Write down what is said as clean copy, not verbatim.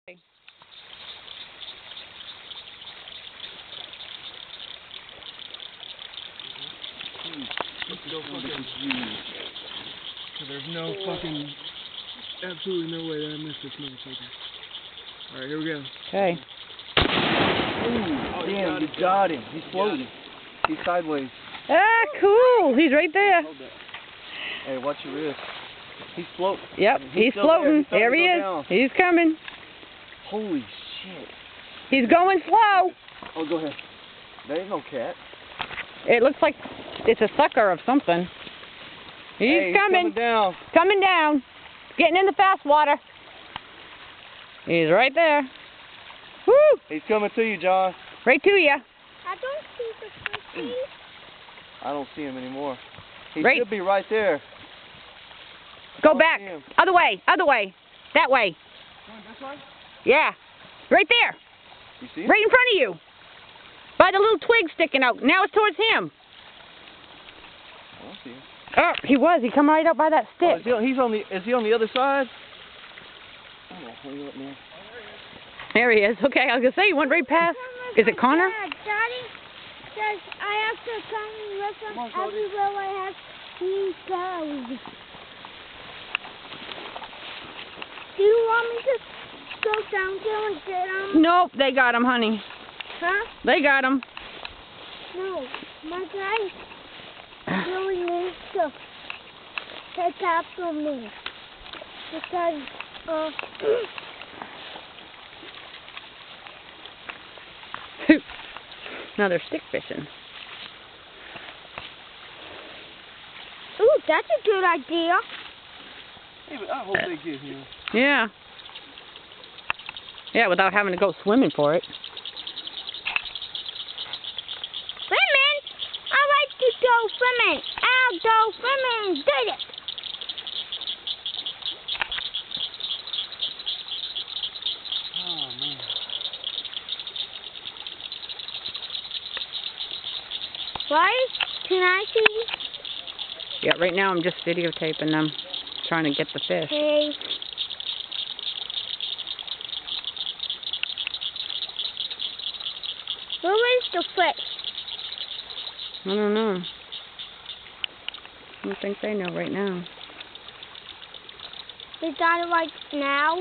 Okay. So fucking confused. So there's no fucking, absolutely no way that I missed this motherfucker. Alright, here we go. Okay. Oh, damn, you got him. He's floating. He's sideways. Ah, cool. He's right there. Hey, watch your wrist. He's floating. Yep, he's floating. There he is. Down. He's coming. Holy shit. He's going slow. Oh, go ahead. There ain't no cat. It looks like it's a sucker of something. He's coming. Coming down. Coming down. Getting in the fast water. He's right there. Woo! He's coming to you, John. Right to you. I don't see the fishies. I don't see him anymore. He Right. should be right there. Go back. See him. Other way. Other way. That way. Going this way? Yeah. Right there. You see him? Right in front of you. By the little twig sticking out. Now it's towards him. I don't see him. Oh, he was. He come right up by that Oh, stick. is he on the other side? Oh, look, man. There he is. Okay, I was going to say, he went right past. Is it Connor? Daddy says I have to come with him Come on, Cody. everywhere I have he goes. Do you want me to go down there and get him? Nope, they got him, honey. Huh? They got him. No, my guy really needs to take after me because Now they're stick fishing. ooh, that's a good idea. Hey, but I hope they get him. Yeah. Yeah, without having to go swimming for it. Swimming? I like to go swimming. I'll go swimming. Did it. Oh, man. Why? Can I see? Yeah, right now I'm just videotaping them, trying to get the fish. Hey. Where is the fish? I don't know. I don't think they know right now. Is that like now?